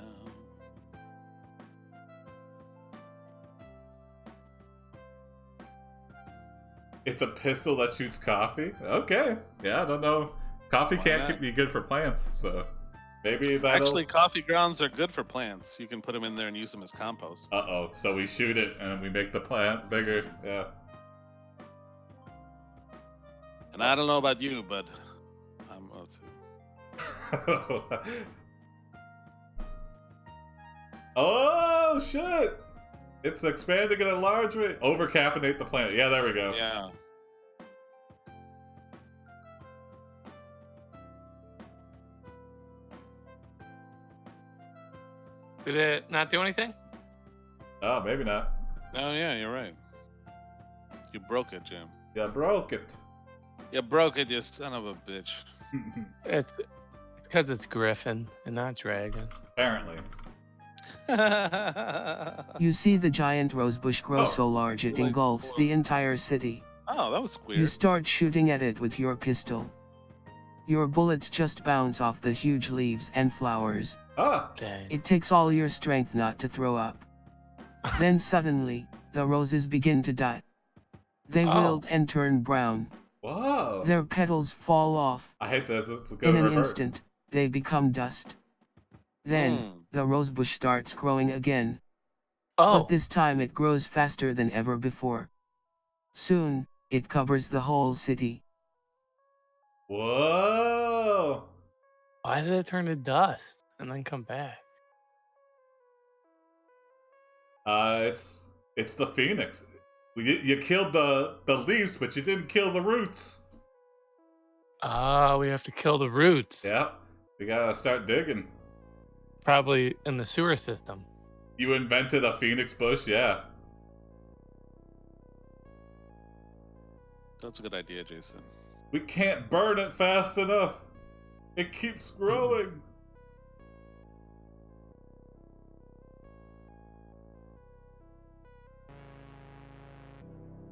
It's a pistol that shoots coffee. Okay. Yeah, I don't know. Coffee Why can't not? be good for plants, so maybe that'll. Actually, coffee grounds are good for plants. You can put them in there and use them as compost. Uh-oh. So we shoot it and we make the plant bigger. Yeah. And I don't know about you, but let's see. Oh shit! It's expanding at a large rate. Over caffeinate the plant. Yeah, there we go. Yeah. Did it not do anything? Oh, maybe not. Oh yeah, you're right. You broke it, Jim. Yeah, broke it. You broke it, you son of a bitch. It's because it's Griffin and not Dragon. Apparently. You see the giant rosebush grow Oh, so large it like engulfs spoiled. the entire city. Oh, that was You weird. start shooting at it with your pistol. Your bullets just bounce off the huge leaves and flowers. Ah! Dang. It takes all your strength not to throw up. Then suddenly, the roses begin to die. They Oh. wilt and turn brown. Whoa! Their petals fall off. I hate this. It's In gonna an revert. instant, they become dust. Then, Hmm. the rosebush starts growing again. Oh. But this time it grows faster than ever before. Soon, it covers the whole city. Whoa! Why did it turn to dust and then come back? It's the phoenix. You killed the leaves, but you didn't kill the roots. Oh, we have to kill the roots. Yeah, we gotta start digging. Probably in the sewer system. You invented a phoenix bush, yeah. That's a good idea, Jason. We can't burn it fast enough. It keeps growing.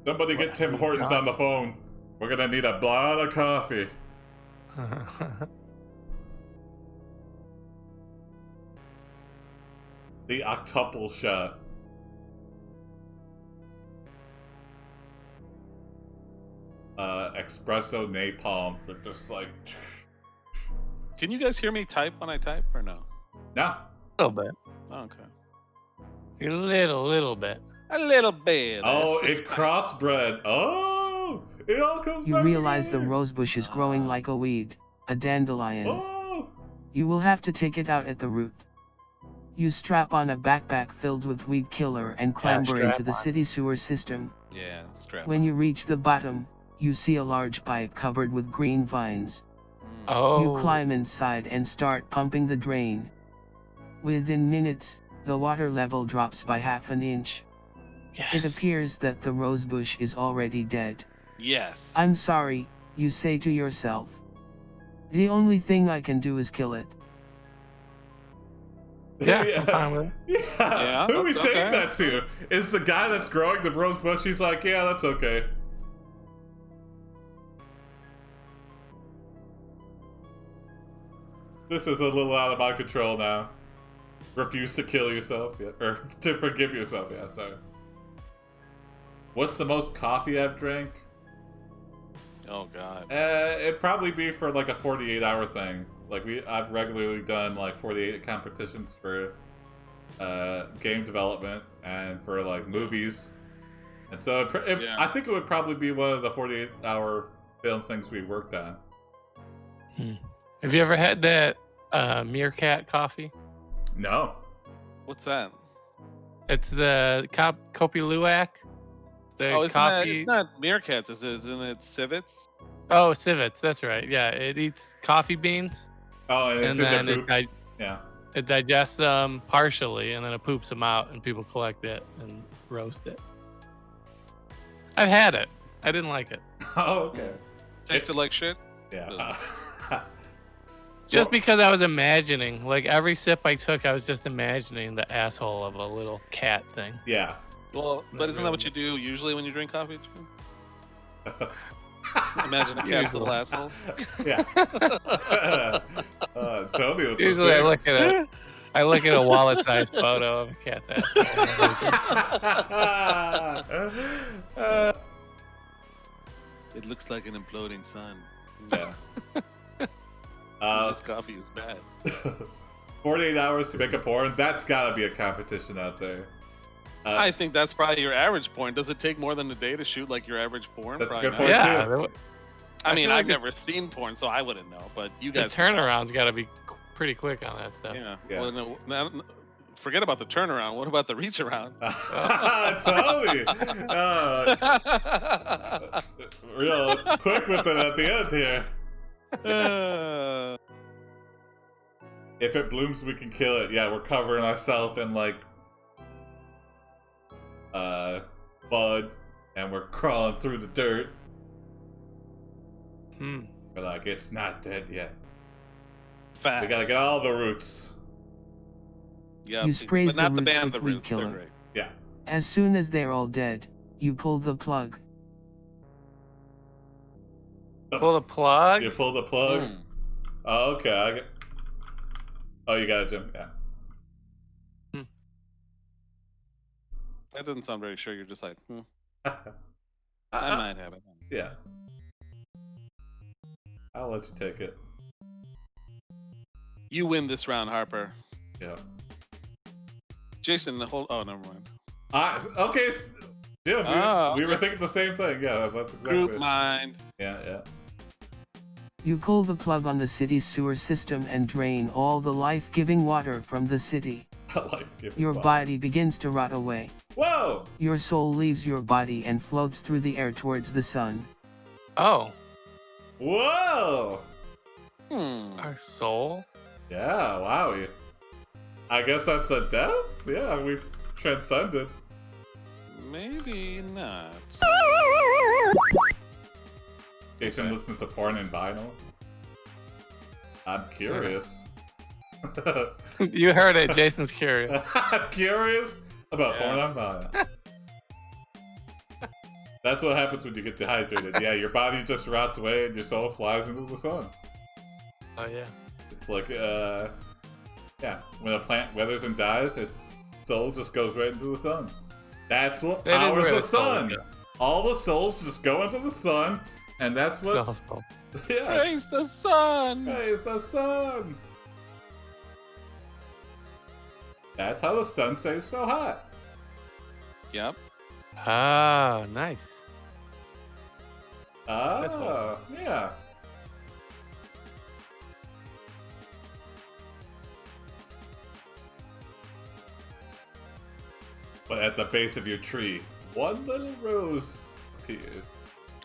Somebody get Tim Hortons on the phone. We're gonna need a lot of coffee. The octuple shot. Espresso napalm. They're just like... Can you guys hear me type when I type or no? No. A little bit. Oh, okay. A little bit. A little bit. Oh, it crossbred. Oh, it all comes You back realize the together. rosebush is growing like a weed, a dandelion. Oh. You will have to take it out at the root. You strap on a backpack filled with weed killer and clamber strap into the on. city sewer system. Yeah, strap. When you reach the bottom, you see a large pipe covered with green vines. Oh. You climb inside and start pumping the drain. Within minutes, the water level drops by half an inch. It Yes. appears that the rosebush is already dead. Yes. I'm sorry, you say to yourself. The only thing I can do is kill it. Yeah, I'm fine with it. Yeah. Who are we that's saying okay. that to? Is the guy that's growing the rose bush? He's like, yeah, that's okay. This is a little out of my control now. Refuse to kill yourself, yeah, or to forgive yourself, yeah. Sorry. What's the most coffee I've drank? Oh God. It'd probably be for like a 48-hour thing. Like I've regularly done like 48 competitions for game development and for like movies, and so Yeah. I think it would probably be one of the 48-hour film things we worked on. Have you ever had that meerkat coffee? No. What's that? It's the Kopi Luwak. The Oh, coffee. it's not meerkats, isn't it? Civets? Oh, civets. That's right. Yeah, it eats coffee beans, Oh, and and it's in then the poop. Yeah. it digests them partially, and then it poops them out, and people collect it and roast it. I've had it. I didn't like it. Oh, okay. Tasted like shit? Yeah. Just Well- because I was imagining, like every sip I took, I was just imagining the asshole of a little cat thing. Yeah. Well, but isn't that what you do usually when you drink coffee? Imagine a cat's little asshole. Yeah. Tony with the Usually, six. I look at a wallet-sized photo of a cat's asshole. It looks like an imploding sun. Yeah. This coffee is bad. 48 hours to make a porn. That's gotta be a competition out there. I think that's probably your average porn. Does it take more than a day to shoot like your average porn? That's a Probably good not. point. Yeah, too. I I mean, feel I've like never seen porn, so I wouldn't know. But you the guys. turnaround's got to be pretty quick on that stuff. Yeah. Yeah. Well, no, forget about the turnaround. What about the reach around? Totally. Real quick with it at the end here. If it blooms, we can kill it. Yeah, we're covering ourselves in like bud, and we're crawling through the dirt. We're like, it's not dead yet. Fast. We gotta get all the roots. Yeah, You spray but not the the roots band, with the weed roots. They're killer. great. Yeah. As soon as they're all dead, you pull the plug. Pull the plug. You pull the plug. Mm. Oh, okay. Oh, you got it, Jim. Yeah. That doesn't sound very sure. You're just like, I I- might have it. Yeah. I'll let you take it. You win this round, Harper. Yeah. Jason, the whole. Oh, never mind. Okay. Yeah, we Ah, were okay. thinking the same thing. Yeah, that's exactly Group it. mind. Yeah, yeah. You pull the plug on the city's sewer system and drain all the life-giving water from the city. Your body begins to rot away. Whoa! Your soul leaves your body and floats through the air towards the sun. Oh, Whoa! our soul? Yeah, wow. I guess that's a death? Yeah, we've transcended. Maybe not. Jason listens to porn and vinyl. I'm curious. You heard it. Jason's curious. I'm curious about porn on vinyl. That's what happens when you get dehydrated. Yeah, your body just rots away and your soul flies into the sun. Oh, yeah. It's like, yeah, when a plant withers and dies, its soul just goes right into the sun. That's what powers the sun. All the souls just go into the sun, and that's what. Yeah. Praise the sun. Praise the sun. That's how the sun stays so hot. Yep. Oh, nice. That's awesome. Yeah. But at the base of your tree, one little rose appears.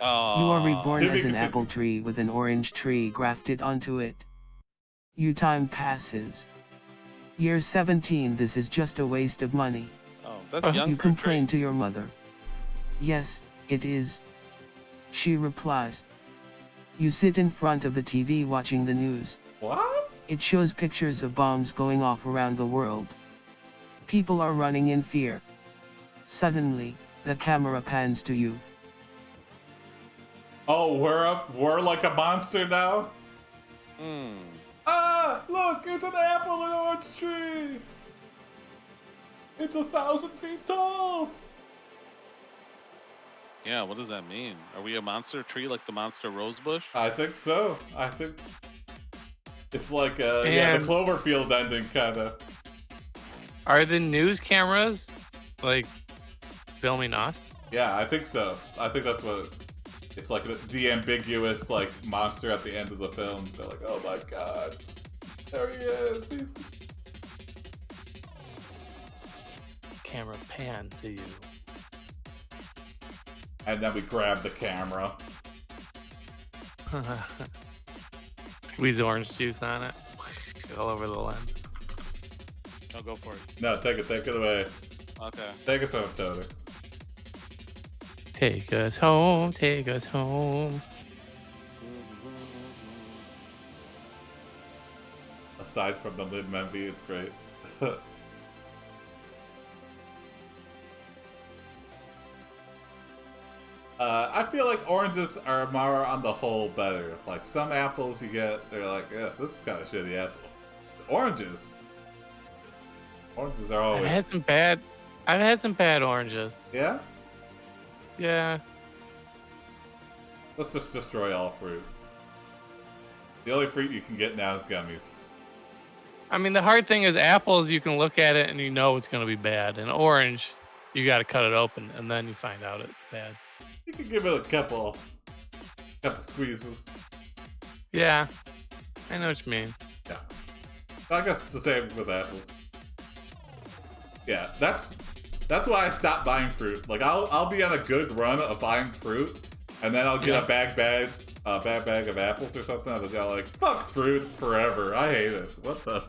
Oh. You are reborn as an apple tree with an orange tree grafted onto it. Time passes. Year 17. This is just a waste of money. Oh, that's young. You complain to your mother. Yes, it is. She replies. You sit in front of the TV watching the news. What? It shows pictures of bombs going off around the world. People are running in fear. Suddenly, the camera pans to you. Oh, we're like a monster now? Ah, look, it's an apple in an orange tree! It's 1,000 feet tall! Yeah, what does that mean? Are we a monster tree like the monster rosebush? I think so. I think it's like yeah, the Cloverfield ending, kinda. Are the news cameras like filming us? Yeah, I think so. I think that's what it's like, the ambiguous like monster at the end of the film. They're like, oh my god, there he is. Camera pan to you. And then we grab the camera. Squeeze orange juice on it. All over the lens. I'll go for it. No, take it away. Okay. Take us home, Tony. Take us home, take us home. Aside from the Lin Memby, it's great. I feel like oranges are more on the whole better. Like some apples you get, they're like, yeah, this is kind of shitty apple. Oranges are always. I've had some bad oranges. Yeah? Yeah. Let's just destroy all fruit. The only fruit you can get now is gummies. I mean, the hard thing is apples, you can look at it and you know it's going to be bad. And orange, you got to cut it open and then you find out it's bad. You can give it a couple squeezes. Yeah. I know what you mean. Yeah. I guess it's the same with apples. Yeah, that's why I stopped buying fruit. Like I'll be on a good run of buying fruit, and then I'll get a bad bag of apples or something. I was like, fuck fruit forever. I hate it. What the?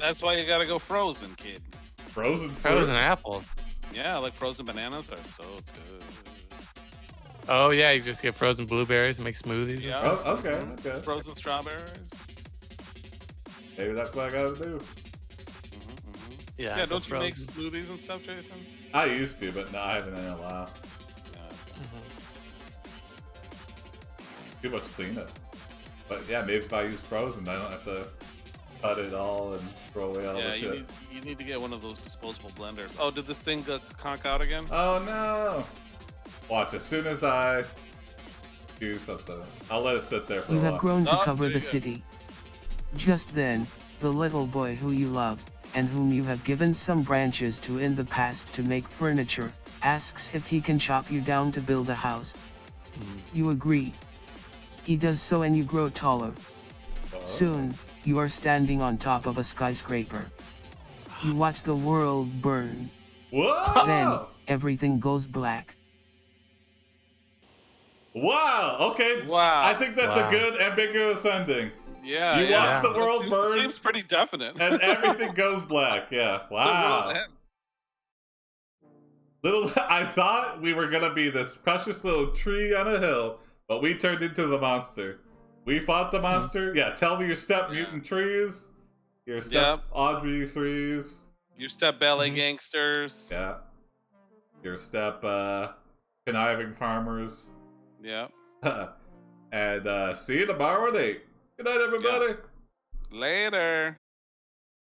That's why you gotta go frozen, kid. Frozen fruit? Frozen apples. Yeah, like frozen bananas are so good. Oh yeah, you just get frozen blueberries and make smoothies. Yeah. Oh, okay. Frozen strawberries. Maybe that's what I gotta do. Yeah, don't you make smoothies and stuff, Jason? I used to, but no, I haven't in a while. Too much cleanup. But yeah, maybe if I use frozen, I don't have to cut it all and throw away all the shit. You need to get one of those disposable blenders. Oh, did this thing conk out again? Oh no! Watch, as soon as I do something, I'll let it sit there for a You while. have grown to cover the city. Just then, the little boy who you love, and whom you have given some branches to in the past to make furniture, asks if he can chop you down to build a house. You agree. He does so and you grow taller. Soon, you are standing on top of a skyscraper. You watch the world burn. Whoa! Then, everything goes black. Wow. Okay. Wow. I think that's Wow. a good ambiguous ending. Yeah, You yeah. watch the world It burn, seems pretty definite. and everything goes black. Yeah. The world Wow. ends. I thought we were gonna be this precious little tree on a hill, but we turned into the monster. We fought the monster. Yeah. Tell me your step mutant trees. Your step Audrey threes. Your step ballet gangsters. Yeah. Your step conniving farmers. Yeah. And see you tomorrow at 8. Good night, everybody. Later.